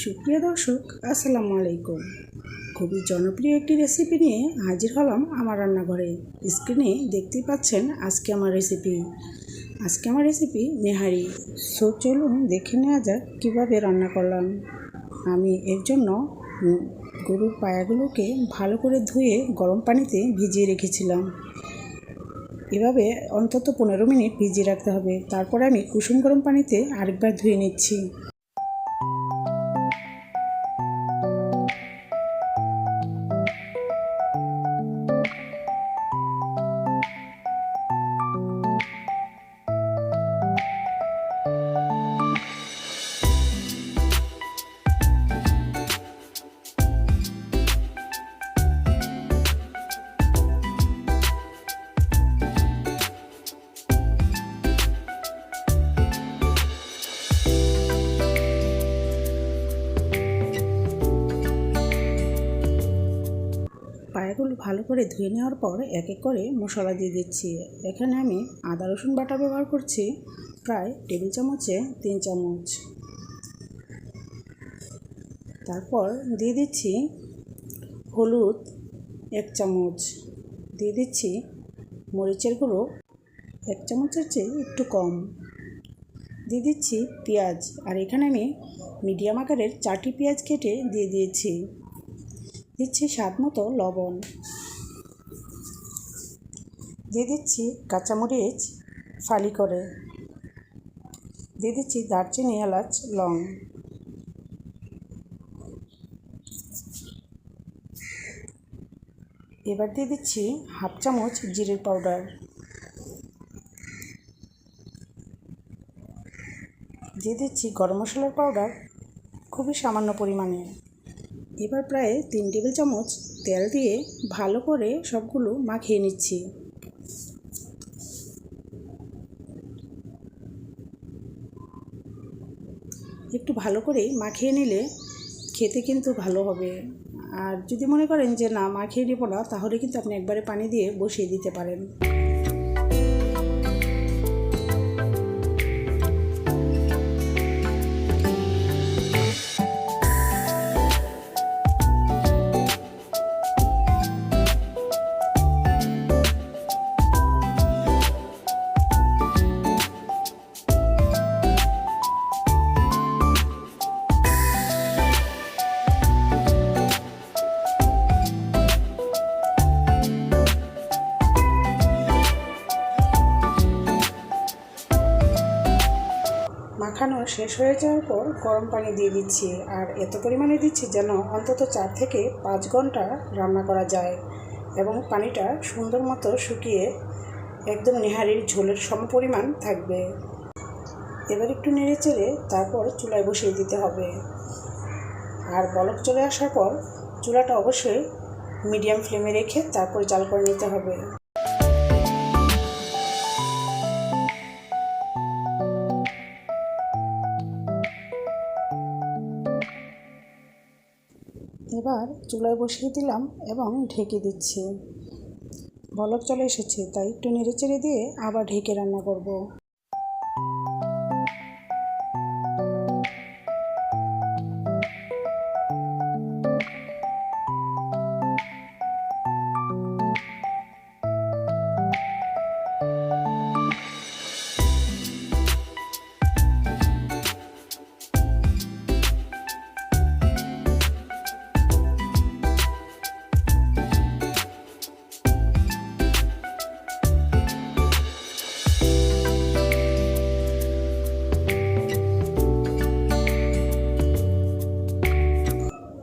সুপ্রিয় দর্শক, আসসালামু আলাইকুম। খুবই জনপ্রিয় একটি রেসিপি নিয়ে হাজির হলাম আমার রান্নাঘরে। স্ক্রিনে দেখতেই পাচ্ছেন আজকে আমার রেসিপি নেহারি। সো চলুন দেখে নেওয়া যাক কীভাবে রান্না করলাম। আমি এর জন্য গরুর পায়াগুলোকে ভালো করে ধুয়ে গরম পানিতে ভিজিয়ে রেখেছিলাম। এভাবে অন্তত 15 মিনিট ভিজিয়ে রাখতে হবে। তারপরে আমি কুসুম গরম পানিতে আরেকবার ধুয়ে নিচ্ছি। পায়াগুলো ভালো করে ধুয়ে নেওয়ার পর এক এক করে মশলা দিয়ে দিচ্ছি। এখানে আমি আদা রসুন বাটা ব্যবহার করছি প্রায় টেবিল চামচে 3 চামচ। তারপর দিয়ে দিচ্ছি হলুদ 1 চামচ, দিয়ে দিচ্ছি মরিচের গুঁড়ো 1 চামচের চেয়ে একটু কম, দিয়ে দিচ্ছি পেঁয়াজ। আর এখানে আমি মিডিয়াম আকারের 4টি পেঁয়াজ কেটে দিয়ে দিয়েছি। দিচ্ছি স্বাদ মতো লবণ, দিয়ে দিচ্ছি কাঁচামরিচ ফালি করে, দিয়ে দিচ্ছি দারচিনি এলাচ লং। এবার দিয়ে দিচ্ছি 1/2 চামচ জিরের পাউডার, দিয়ে দিচ্ছি গরম মশলার পাউডার খুবই সামান্য পরিমাণে। এবার প্রায় 3 টেবিল চামচ তেল দিয়ে ভালো করে সবগুলো মাখিয়ে নিচ্ছি। একটু ভালো করে মাখিয়ে নিলে খেতে কিন্তু ভালো হবে। আর যদি মনে করেন যে না মাখিয়ে নেব না, তাহলে কিন্তু আপনি একবারে পানি দিয়ে বসিয়ে দিতে পারেন। মাখানো শেষ হয়ে যাওয়ার পর গরম পানি দিয়ে দিচ্ছি। আর এত পরিমাণে দিচ্ছি যেন অন্তত 4 থেকে 5 ঘন্টা রান্না করা যায় এবং পানিটা সুন্দর মতো শুকিয়ে একদম নেহারির ঝোলের সমপরিমাণ থাকবে। এবার একটু নেড়ে চেড়ে তারপর চুলায় বসিয়ে দিতে হবে। আর বলক চলে আসার পর চুলাটা অবশ্যই মিডিয়াম ফ্লেমে রেখে তারপর জাল করে নিতে হবে। এবার চুলায় বসিয়ে দিলাম এবং ঢেকে দিচ্ছি। বলক চলে এসেছে, তাই একটু নেড়ে চেড়ে দিয়ে আবার ঢেকে রান্না করব।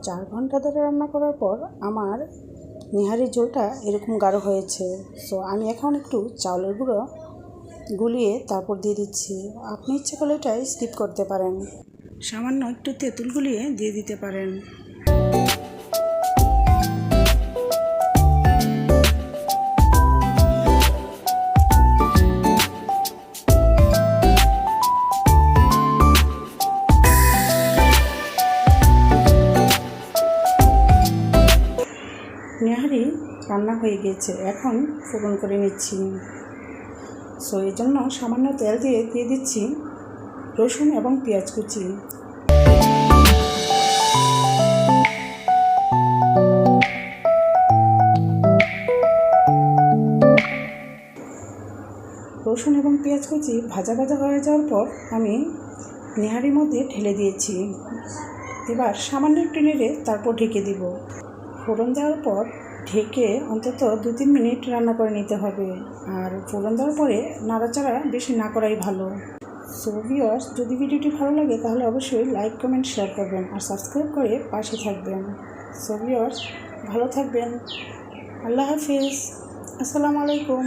চার ঘন্টা ধরে রান্না করার পর আমার নেহারির ঝোলটা এরকম গাঢ় হয়েছে। সো আমি এখন একটু চাউলের গুঁড়ো গুলিয়ে তারপর দিয়ে দিচ্ছি। আপনি ইচ্ছে করলে এটা স্কিপ করতে পারেন, সামান্য একটু তেঁতুল গুলিয়ে দিয়ে দিতে পারেন। নেহারি রান্না হয়ে গেছে, এখন ফোড়ন করে নিচ্ছি। সো এই জন্য সামান্য তেল দিয়ে দিচ্ছি রসুন এবং পেঁয়াজ কুচি। রসুন এবং পেঁয়াজ কুচি ভাজা ভাজা হয়ে যাওয়ার পর আমি নেহারির মধ্যে ঢেলে দিয়েছি। এবার সামান্য একটু নেড়ে তারপর ঢেকে দিব। ফোড়ন দেওয়ার পর ঢেকে অন্তত 2-3 মিনিট রান্না করে নিতে হবে। আর ফোড়ন দেওয়ার পরে নাড়াচাড়া বেশি না করাই ভালো। সো ভিউয়ার্স, যদি ভিডিওটি ভালো লাগে তাহলে অবশ্যই লাইক, কমেন্ট, শেয়ার করবেন আর সাবস্ক্রাইব করে পাশে থাকবেন। সো ভিউয়ার্স, ভালো থাকবেন। আল্লাহ হাফিজ। আসসালামু আলাইকুম।